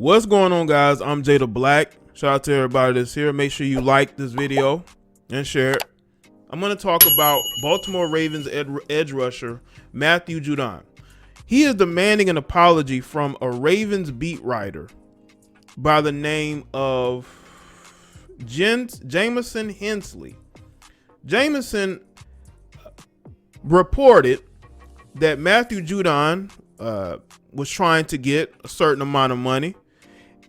What's going on, guys? I'm Jay the Black. Shout out to everybody that's here. Make sure you like this video and share it. I'm going to talk about Baltimore Ravens edge rusher Matthew Judon. He is demanding an apology from a Ravens beat writer by the name of Jamison Hensley. Jamison reported that Matthew Judon was trying to get a certain amount of money,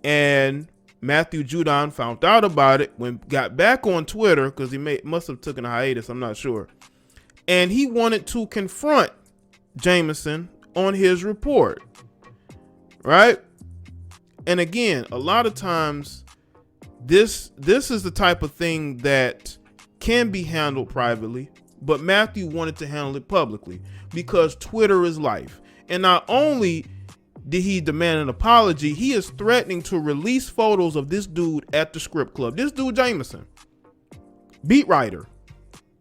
and Matthew Judon found out about it when got back on Twitter, because he must have taken a hiatus, I'm not sure, and he wanted to confront Jamison on his report, right? And again, a lot of times this is the type of thing that can be handled privately, but Matthew wanted to handle it publicly because Twitter is life. And not only did he demand an apology, he is threatening to release photos of this dude at the script club. This dude, Jamison, beat writer,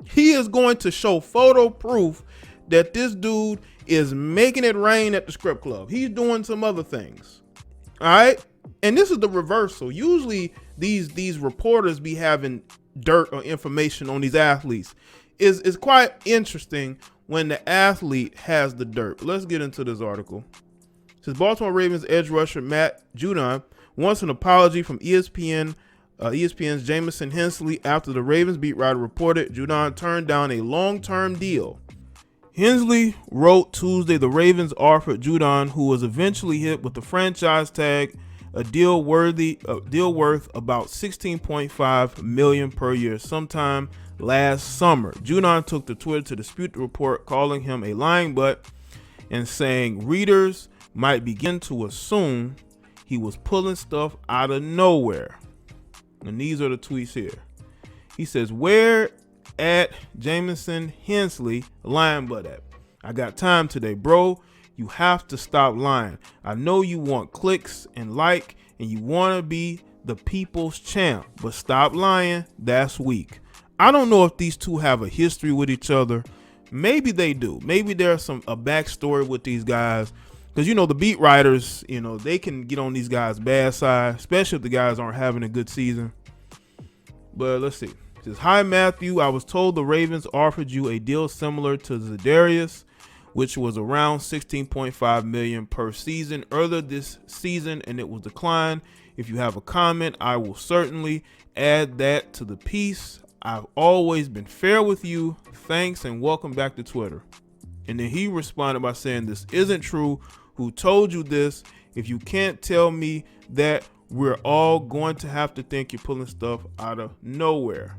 he is going to show photo proof that this dude is making it rain at the script club. He's doing some other things. All right. And this is the reversal. Usually these reporters be having dirt or information on these athletes. It's quite interesting when the athlete has the dirt. Let's get into this article. It says Baltimore Ravens edge rusher Matt Judon wants an apology from ESPN's Jamison Hensley after the Ravens beat writer reported Judon turned down a long-term deal. Hensley wrote Tuesday the Ravens offered Judon, who was eventually hit with the franchise tag, a deal worth about $16.5 million per year sometime last summer. Judon took to Twitter to dispute the report, calling him a lying butt and saying readers might begin to assume he was pulling stuff out of nowhere. And these are the tweets here. He says, "Where at Jamison Hensley lying butt at? I got time today, bro. You have to stop lying. I know you want clicks and like, and you want to be the people's champ, but stop lying. That's weak." I don't know if these two have a history with each other. Maybe they do. Maybe there's a backstory with these guys, because you know the beat writers, they can get on these guys' bad side, especially if the guys aren't having a good season. But let's see. It says, "Hi Matthew, I was told the Ravens offered you a deal similar to za'darius, which was around $16.5 million per season earlier this season, and it was declined. If you have a comment, I will certainly add that to the piece. I've always been fair with you. Thanks and welcome back to Twitter." And then he responded by saying, "This isn't true. Who told you this? If you can't tell me that, we're all going to have to think you're pulling stuff out of nowhere."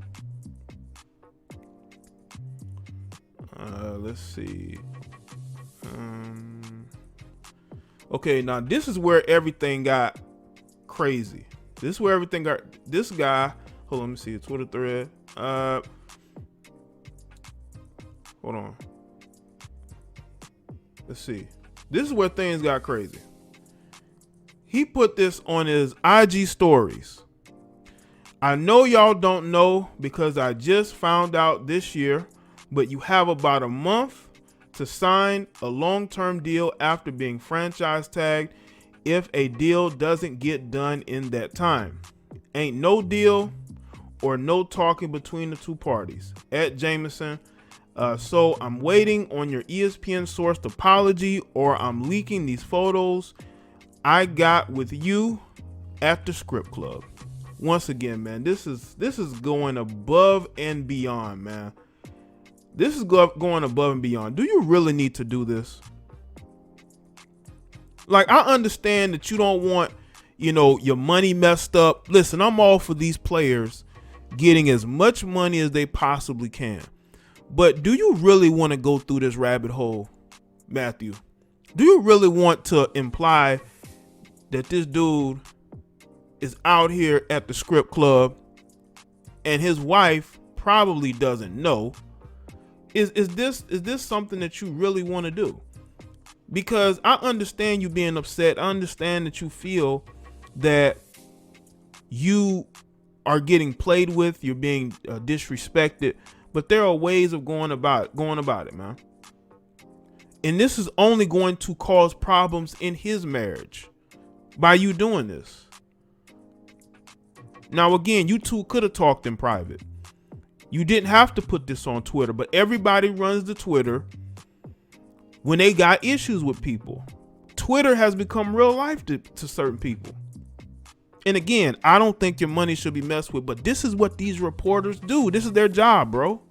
Let's see. Okay, now this is where everything got crazy. This is where everything got. This guy, hold on, let me see a Twitter thread. Hold on. Let's see. This is where things got crazy. He put this on his IG stories. "I know y'all don't know because I just found out this year, but you have about a month to sign a long-term deal after being franchise tagged if a deal doesn't get done in that time. Ain't no deal or no talking between the two parties. At Jamison. So I'm waiting on your ESPN sourced apology or I'm leaking these photos I got with you at the script club." Once again, man, this is going above and beyond, man. This is going above and beyond. Do you really need to do this? Like, I understand that you don't want, your money messed up. Listen, I'm all for these players getting as much money as they possibly can. But do you really want to go through this rabbit hole, Matthew? Do you really want to imply that this dude is out here at the script club and his wife probably doesn't know? Is this something that you really want to do? Because I understand you being upset. I understand that you feel that you are getting played with, you're being disrespected, but there are ways of going about it, man. And this is only going to cause problems in his marriage. by you doing this. Now, again, you two could have talked in private. You didn't have to put this on Twitter, but everybody runs the Twitter when they got issues with people. Twitter has become real life to certain people. And again, I don't think your money should be messed with, but this is what these reporters do. This is their job, bro.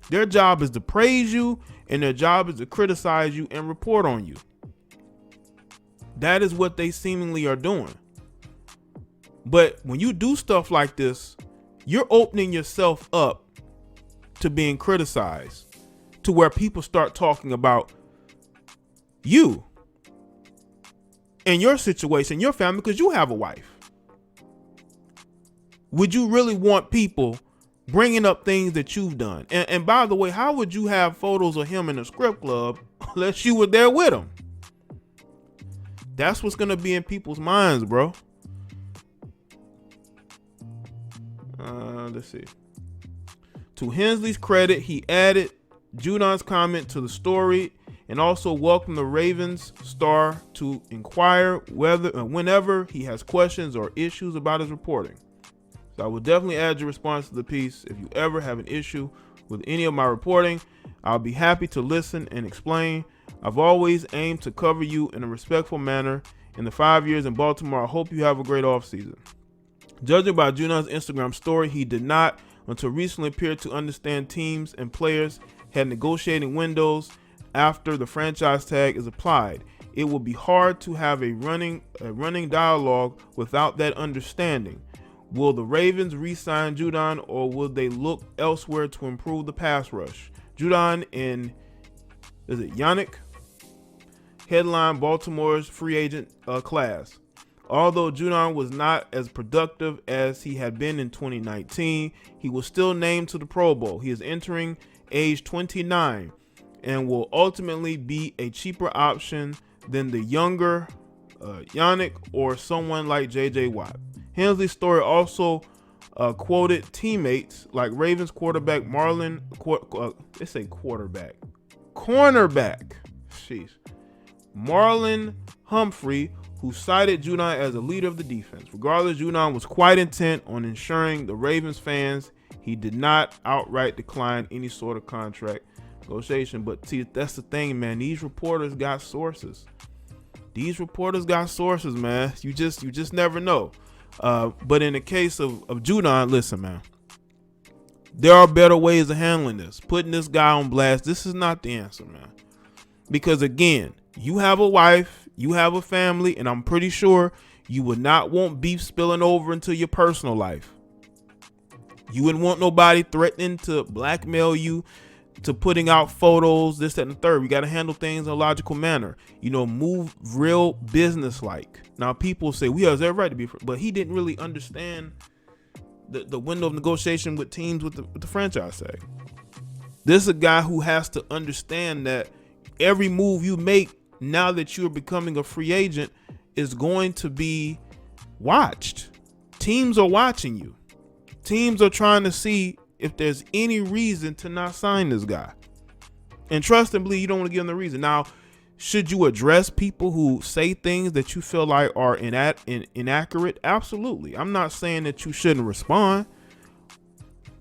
Their job is to praise you, and their job is to criticize you and report on you. That is what they seemingly are doing. But when you do stuff like this, you're opening yourself up to being criticized, to where people start talking about you and your situation, your family, because you have a wife. Would you really want people bringing up things that you've done? And by the way, how would you have photos of him in a script club unless you were there with him? That's what's going to be in people's minds, bro. Let's see. To Hensley's credit, he added Judon's comment to the story and also welcomed the Ravens star to inquire whenever he has questions or issues about his reporting. So I will definitely add your response to the piece. If you ever have an issue with any of my reporting, I'll be happy to listen and explain. I've always aimed to cover you in a respectful manner. In the 5 years in Baltimore, I hope you have a great offseason. Judging by Judon's Instagram story, he did not, until recently, appear to understand teams and players had negotiating windows after the franchise tag is applied. It will be hard to have a running dialogue without that understanding. Will the Ravens re-sign Judon, or will they look elsewhere to improve the pass rush? Judon and Yannick headline Baltimore's free agent class. Although Judon was not as productive as he had been in 2019, he was still named to the Pro Bowl. He is entering age 29 and will ultimately be a cheaper option than the younger Yannick or someone like J.J. Watt. Hensley's story also quoted teammates like Ravens quarterback cornerback. Sheesh. Marlon Humphrey, who cited Judon as a leader of the defense. Regardless, Judon was quite intent on ensuring the Ravens fans he did not outright decline any sort of contract negotiation. But see, that's the thing, man. These reporters got sources. Man. You just never know. But in the case of Judon, listen, man. There are better ways of handling this. Putting this guy on blast, this is not the answer, man. Because again, you have a wife, you have a family, and I'm pretty sure you would not want beef spilling over into your personal life. You wouldn't want nobody threatening to blackmail you to putting out photos, this, that, and the third. We got to handle things in a logical manner. Move real business-like. Now, people say, we have every right to be, but he didn't really understand the window of negotiation with teams with the franchise tag. This is a guy who has to understand that every move you make now that you're becoming a free agent is going to be watched. Teams are watching you. Teams are trying to see if there's any reason to not sign this guy. And trust and believe, you don't want to give them the reason. Now, should you address people who say things that you feel like are inaccurate? Absolutely. I'm not saying that you shouldn't respond,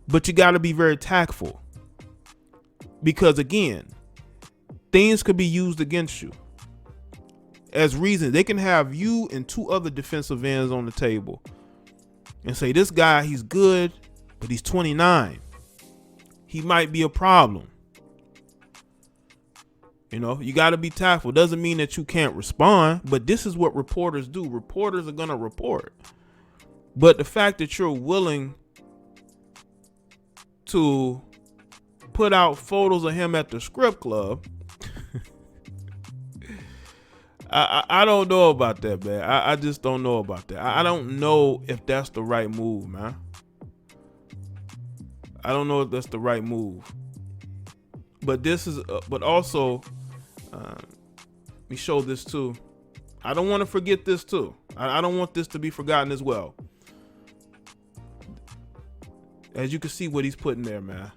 but you got to be very tactful. Because again, things could be used against you as reasons. They can have you and two other defensive ends on the table and say, this guy, he's good, but he's 29. He might be a problem. You got to be tactful. Doesn't mean that you can't respond, but this is what reporters do. Reporters are going to report. But the fact that you're willing to put out photos of him at the script club, I don't know about that, man. I just don't know about that. I don't know if that's the right move, man. I don't know if that's the right move. But also, let me show this too. I don't want to forget this too. I don't want this to be forgotten as well. As you can see what he's putting there, man.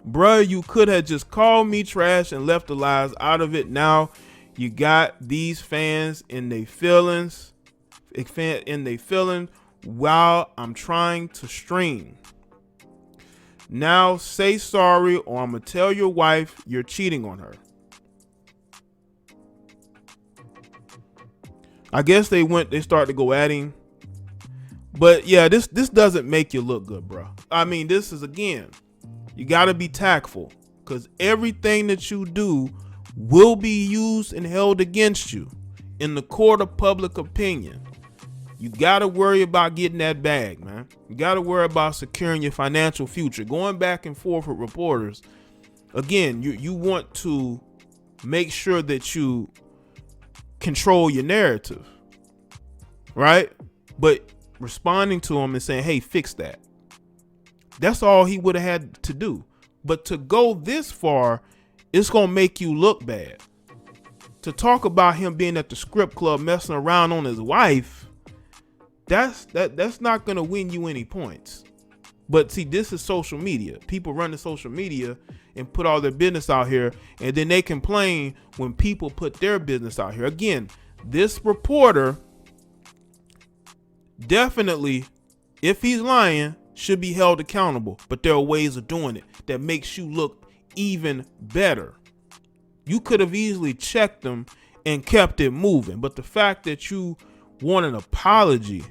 Bruh, you could have just called me trash and left the lies out of it. Now You got these fans in their feelings, while I'm trying to stream. Now say sorry or I'm gonna tell your wife you're cheating on her. I guess they started to go at him. But yeah, this doesn't make you look good, bro. I mean, this is, again, you gotta be tactful, because everything that you do will be used and held against you in the court of public opinion. You gotta worry about getting that bag, man. You gotta worry about securing your financial future. Going back and forth with reporters, again, you want to make sure that you control your narrative, right? But responding to him and saying, hey, fix that. That's all he would have had to do. But to go this far, it's going to make you look bad. To talk about him being at the script club messing around on his wife, that's not going to win you any points. But see, this is social media. People run to social media and put all their business out here, and then they complain when people put their business out here. Again, this reporter definitely, if he's lying, should be held accountable. But there are ways of doing it that makes you look even better. You could have easily checked them and kept it moving. But the fact that you want an apology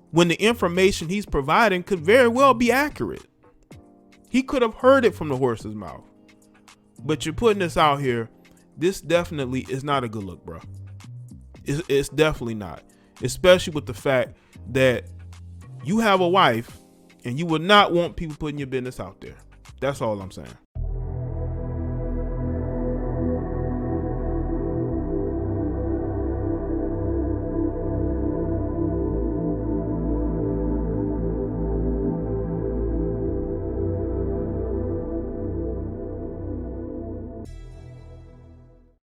when the information he's providing could very well be accurate. He could have heard it from the horse's mouth. But you're putting this out here. This definitely is not a good look, bro. It's definitely not. Especially with the fact that you have a wife and you would not want people putting your business out there. That's all I'm saying.